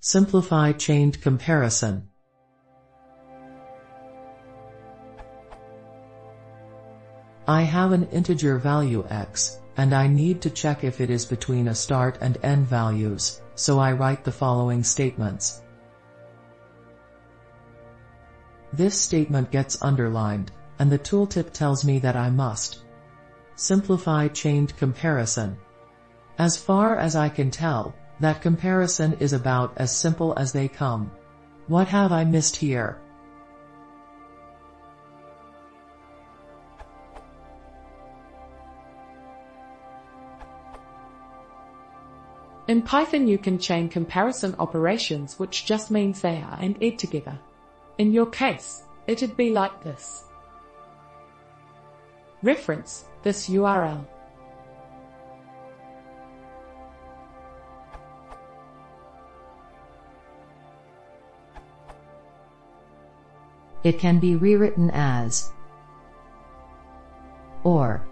Simplify chained comparison. I have an integer value x, and I need to check if it is between a start and end values, so I write the following statements. This statement gets underlined, and the tooltip tells me that I must simplify chained comparison. As far as I can tell, that comparison is about as simple as they come. What have I missed here? In Python you can chain comparison operations, which just means they are and add together. In your case, it'd be like this. Reference this URL. It can be rewritten as or